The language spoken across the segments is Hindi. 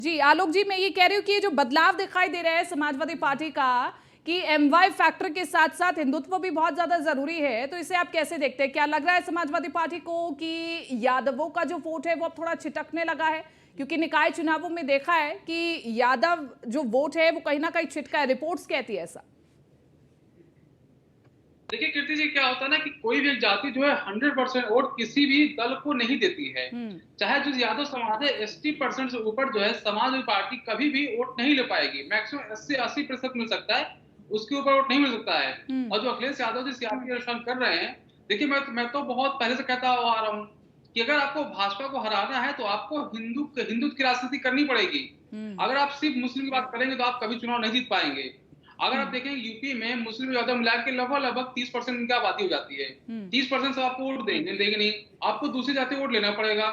जी आलोक जी, मैं ये कह रही हूँ कि ये जो बदलाव दिखाई दे रहा है समाजवादी पार्टी का कि एमवाई फैक्टर के साथ साथ हिंदुत्व भी बहुत ज्यादा जरूरी है, तो इसे आप कैसे देखते हैं? क्या लग रहा है समाजवादी पार्टी को कि यादवों का जो वोट है वो अब थोड़ा छिटकने लगा है? क्योंकि निकाय चुनावों में देखा है कि यादव जो वोट है वो कहीं ना कहीं छिटका है, रिपोर्ट्स कहती है ऐसा। देखिए कीर्ति जी, क्या होता है ना कि कोई भी एक जाति जो है 100% वोट किसी भी दल को नहीं देती है। हम्म। चाहे जो यादव समाज है 80% से ऊपर जो है समाजवादी पार्टी कभी भी वोट नहीं ले पाएगी। मैक्सिमम 80% मिल सकता है, उसके ऊपर वोट नहीं मिल सकता है। हम्म। और जो अखिलेश यादव जी सियासी अनुष्ठान कर रहे हैं, देखिए मैं तो बहुत पहले से कहता आ रहा हूँ कि अगर आपको भाजपा को हराना है तो आपको हिंदुत्व की राजनीति करनी पड़ेगी। हम्म। अगर आप सिर्फ मुस्लिम की बात करेंगे तो आप कभी चुनाव नहीं जीत पाएंगे। अगर आप हम्म। देखें यूपी में मुस्लिम यादव मिला के लगभग 30% इनकी आबादी हो जाती है। हम्म। 30% से आपको वोट देंगे नहीं, आपको दूसरी जाति वोट लेना पड़ेगा।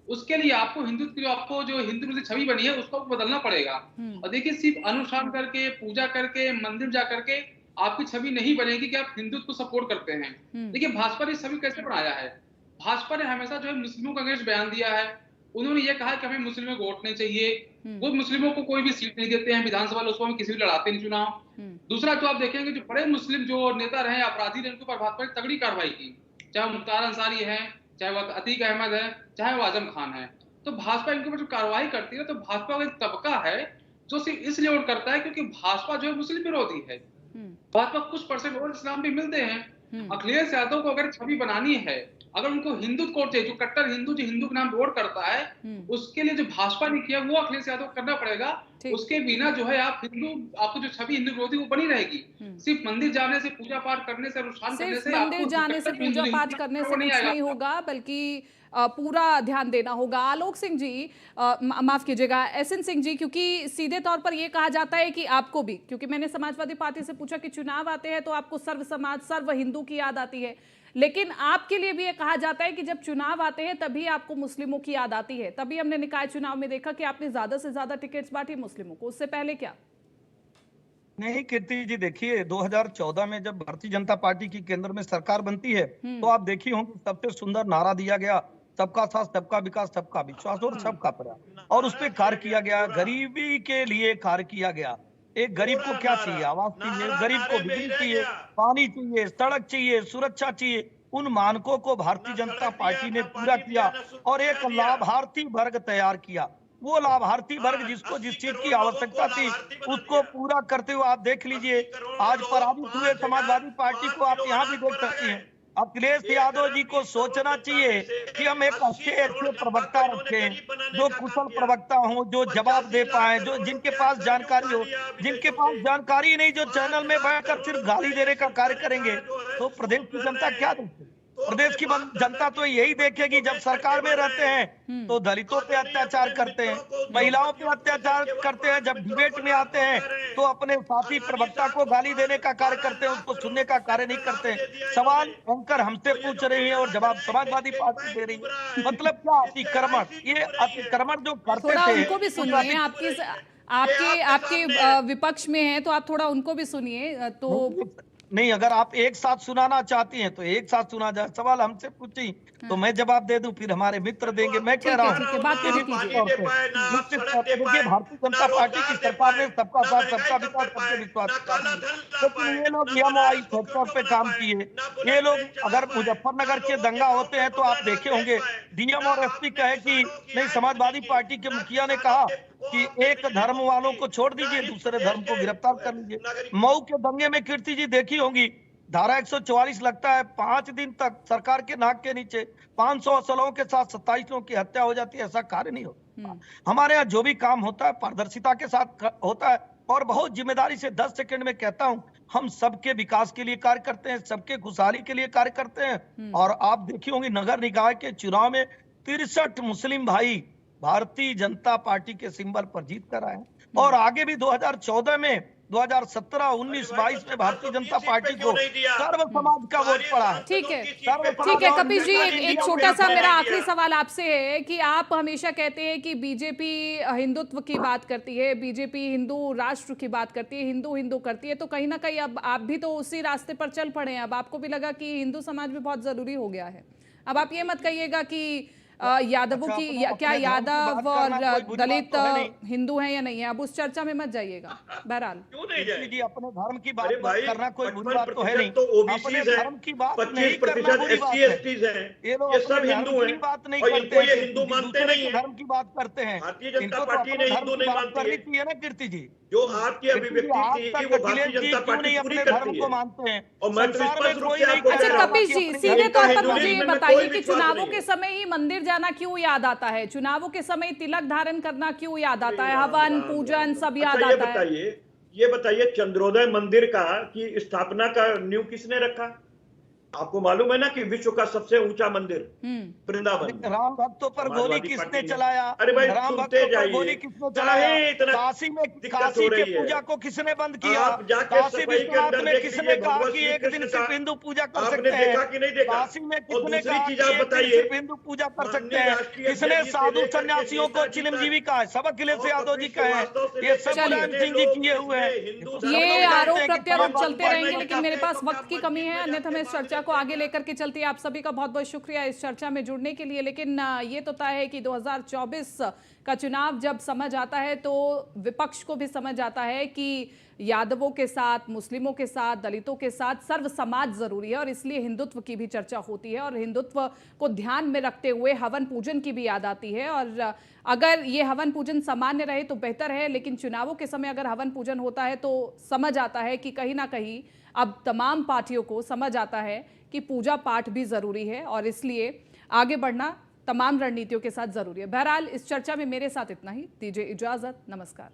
उसके लिए आपको हिंदुत्व की आपको जो हिंदू में से छवि बनी है उसको बदलना पड़ेगा। हम्म। और देखिए सिर्फ अनुष्ठान करके, पूजा करके, मंदिर जा करके आपकी छवि नहीं बनेगी कि आप हिंदुत्व को सपोर्ट करते हैं। हम्म। देखिए भाजपा ने छवि कैसे बनाया है? भाजपा ने हमेशा जो है मुस्लिमों का अगेंस्ट बयान दिया है। उन्होंने ये कहा कि हमें मुस्लिमों को वोट नहीं चाहिए। हम्म। वो मुस्लिमों को कोई भी सीट नहीं देते हैं विधानसभा लोकसभा में, किसी भी लड़ाते नहीं चुनाव। हम्म। दूसरा जो आप देखेंगे जो बड़े मुस्लिम जो नेता रहे अपराधी ने उनके ऊपर भाजपा ने तगड़ी कार्रवाई की। चाहे वो मुख्तार अंसारी है, चाहे वो अतीक अहमद है, चाहे वो आजम खान है। तो भाजपा इनके ऊपर जो कार्रवाई करती है तो भाजपा का एक तबका है जो सिर्फ इसलिए वोट करता है क्योंकि भाजपा जो है मुस्लिम विरोधी है। हम्म। भाजपा कुछ परसेंट और इस्लाम भी मिलते हैं। हम्म। अखिलेश यादव को अगर छवि बनानी है, अगर उनको हिंदुत्व को चाहिए, जो कट्टर हिंदू जो हिंदू के नाम वोट करता है, हम्म। उसके लिए जो भाजपा ने किया वो अखिलेश यादव को करना पड़ेगा। ठीक। उसके बिना जो है आप हिंदू, आपको जो छवि हिंदू विरोधी वो बनी रहेगी। हम्म। सिर्फ मंदिर जाने से, पूजा पाठ करने से, अनुष्ठान करने सिर्फ से मंदिर आपको जाने से, कट्टर पूजा पाठ करने से वो नहीं कुछ आएगा नहीं आपका। होगा, बल्कि पूरा ध्यान देना होगा। आलोक सिंह जी, माफ कीजिएगा, एसएन सिंह जी, क्योंकि सीधे तौर पर यह कहा जाता है कि आपको भी, क्योंकि मैंने समाजवादी पार्टी से पूछा कि चुनाव आते हैं तो आपको सर्व समाज, सर्व हिंदू की याद आती है, लेकिन आपके लिए भी ये कहा जाता है कि जब चुनाव आते हैं तभी आपको मुस्लिमों की याद आती है। तभी हमने निकाय चुनाव में देखा कि आपने ज्यादा से ज्यादा टिकट्स बांटी मुस्लिमों को, उससे पहले क्या? नहीं कीर्ति जी, देखिए 2014 में जब भारतीय जनता पार्टी की केंद्र में सरकार बनती है तो हम्म। आप देखी होंगे सबसे सुंदर नारा दिया गया, सबका साथ, सबका विकास, सबका विश्वास और हम्म। सबका प्रयास। और उस पे कार्य किया गया, गरीबी के लिए कार्य किया गया। एक गरीब को क्या चाहिए? आवास चाहिए, गरीब को बिजली चाहिए, पानी चाहिए, सड़क चाहिए, सुरक्षा चाहिए। उन मानकों को भारतीय जनता पार्टी ने पूरा किया और एक लाभार्थी वर्ग तैयार किया। वो लाभार्थी वर्ग जिसको जिस चीज की आवश्यकता थी उसको पूरा करते हुए आप देख लीजिए, आज पराजित हुए समाजवादी पार्टी को आप यहाँ भी देख सकती हैं। अखिलेश यादव जी को सोचना चाहिए कि हम एक अच्छे अच्छे प्रवक्ता रखें, जो कुशल प्रवक्ता हों, जो जवाब दे पाए, जो जिनके पास जानकारी हो। जिनके पास जानकारी नहीं, जो चैनल में बैठकर सिर्फ गाली देने का कार्य करेंगे, तो प्रदेश की जनता क्या देखेगी? प्रदेश की जनता तो यही देखेगी, जब सरकार में रहते हैं हम्म। तो दलितों पे अत्याचार करते हैं, महिलाओं पे अत्याचार करते हैं, जब डिबेट में आते हैं तो अपने साथी प्रवक्ता को गाली देने का कार्य करते हैं, उसको सुनने का कार्य नहीं करते हैं। सवाल एंकर हमसे पूछ रही है और जवाब समाजवादी पार्टी दे रही है। मतलब क्या अतिक्रमण, ये अतिक्रमण जो करते थोड़ा थे उनको भी उस सुनिए, आपकी आपके आपके विपक्ष में है तो आप थोड़ा उनको भी सुनिए तो। नहीं, अगर आप एक साथ सुनाना चाहती हैं तो एक साथ सुना जाए। सवाल हमसे पूछी तो हाँ। मैं जवाब दे दूं, फिर हमारे मित्र देंगे। मैं कह रहा हूं ठीक है, बात कि पूरी निश्चित कीजिए। तौर पे, निश्चित तौर पे देखिए भारतीय जनता पार्टी की सरकार ने सबका साथ, सबका विकास, सबके विश्वास की बात की, लेकिन ये लोग नियमवाई फैक्टर पे काम किए। ये लोग, अगर मुजफ्फरनगर के दंगा होते हैं तो आप देखे होंगे डीएम और एसपी कहे कि नहीं, समाजवादी पार्टी के मुखिया ने कहा कि एक धर्म वालों को छोड़ दीजिए, दूसरे धर्म को गिरफ्तार कर लीजिए। मऊ के दंगे में कीर्ति जी देखी होंगी, धारा 144 लगता है, 5 दिन तक सरकार के नाक के नीचे 500 असलों के साथ 27 लोगों की हत्या हो जाती है। ऐसा कार्य नहीं होता। हमारे यहाँ जो भी काम होता है पारदर्शिता के साथ होता है और बहुत जिम्मेदारी से। 10 सेकंड में कहता हूं, हम सबके विकास के लिए कार्य करते हैं, सबके खुशहाली के लिए कार्य करते हैं। और आप देखी होंगी नगर निकाय के चुनाव में 63 मुस्लिम भाई भारतीय जनता पार्टी के सिंबल पर जीत कर आए। और आगे भी 2014 में, 2017, 19, 22 में भारतीय जनता पार्टी को सर्व समाज का वोट पड़ा है। ठीक है, सर्व ठीक है समाज कपिल जी, एक इंडिया में छोटा सा है। मेरा आखिरी सवाल आपसे है कि आप हमेशा कहते हैं कि बीजेपी हिंदुत्व की बात करती है, बीजेपी हिंदू राष्ट्र की बात करती है, हिंदू हिंदू करती है, तो कहीं ना कहीं अब आप भी तो उसी रास्ते पर चल पड़े हैं। अब आपको भी लगा कि हिंदू समाज भी बहुत जरूरी हो गया है। अब आप ये मत कहिएगा कि यादवों अच्छा, की अपने क्या धर्म की यादव बात और करना कोई बुरी बात दलित तो है नहीं। हिंदू हैं या नहीं है, अब उस चर्चा में मत जाइएगा। बहरहाल क्यों नहीं कीर्ति जाए? जी, अपने धर्म की अरे बात भाई, करना कोई बुरी बात तो है 55% नहीं। तो अपने ओबीसीज हैं, धर्म की बात नहीं 25% करना बुरी बात SC है। STs हैं, ये लोग ये अपने सब धर्म हिंदू की हैं बात नहीं और करते इनको हैं, ये किसी हिंदू मानते दूसरे नहीं के है। धर्म की बात करते हैं। भारतीय जनता इनको तो पार्टी अपने ने धर्म हिंदू की नहीं बात मानती करनी है। चाहिए ना कीर्ति जी। जो आपकी कीर्ति जी, अभिव्यक्ति आज थी तक वो भारतीय अखिलेश जी जनता क्यों पार्टी नहीं पूरी अपने धर्म करती को है। मानते हैं? और मैं तो संसार में स्पष्ट रूप कोई से नहीं आपको अच्छा कह रहा हूं कपिल कि जी, अपने सीधे धर्म तौर को पर माने। मुझे ये हिंदुइज्म में बताइए कोई कि विश्वास चुनावों नहीं के है। समय ही मंदिर जाना क्यों याद आता है, चुनावों के समय तिलक धारण करना क्यों याद आता है, राम, हवन राम, पूजन राम, सब राम। याद अच्छा आता है। ये बताइए चंद्रोदय मंदिर का की स्थापना का नींव किसने रखा? आपको मालूम है ना कि विश्व का सबसे ऊंचा मंदिर वृंदावन में राम भक्तों पर गोली समाजवादी किसने पार्टी ने। चलाया? अरे भाई राम सुनते भक्तों पर जाइए, गोली किसने काहे चलाया? इतना काशी में दिक्कत हो काशी के रही है? पूजा को किसने बंद किया? आप जाके काशी सफाई के विश्वनाथ अंदर में देख किसने लीजिए कहा भगवान कि श्री एक दिन कृष्ण सिर्फ का। हिंदू पूजा कर आपने सकते हैं? देखा कि नहीं देखा? काशी में और किसने दूसरी कहा चीज कि आप एक दिन बताइए, सिर्फ हिंदू पूजा कर माननीय सकते हैं? राष्ट्रीय किसने अध्यक्ष जी से साधु लेकर के सन्यासियों को नेताजी चिरंजीवी तक कहा है? सब अखिलेश और यादव कपिल जी का है। श्रीवास्तव से ये लेकर सब चलिए। मुलायम सिंह जी लोग किए हुए हैं। हिंदू ये तो धर्म सब ये लोग जानते आरोप हैं कि प्रत्यारोप परम चलते भगवान रहेंगे, नहीं लेकिन मेरे करते। पास वक्त की कमी है, अन्यथा मैं इस चर्चा को आगे लेकर के चलती। आप सभी का बहुत बहुत शुक्रिया इस चर्चा में जुड़ने के लिए। लेकिन ये तो तय है कि 2024 का चुनाव जब समझ आता है तो विपक्ष को भी समझ आता है कि यादवों के साथ, मुस्लिमों के साथ, दलितों के साथ सर्व समाज जरूरी है, और इसलिए हिंदुत्व की भी चर्चा होती है और हिंदुत्व को ध्यान में रखते हुए हवन पूजन की भी याद आती है। और अगर ये हवन पूजन सामान्य रहे तो बेहतर है, लेकिन चुनावों के समय अगर हवन पूजन होता है तो समझ आता है कि कहीं ना कहीं अब तमाम पार्टियों को समझ आता है कि पूजा पाठ भी जरूरी है और इसलिए आगे बढ़ना तमाम रणनीतियों के साथ जरूरी है। बहरहाल इस चर्चा में मेरे साथ इतना ही। दीजिए इजाजत, नमस्कार।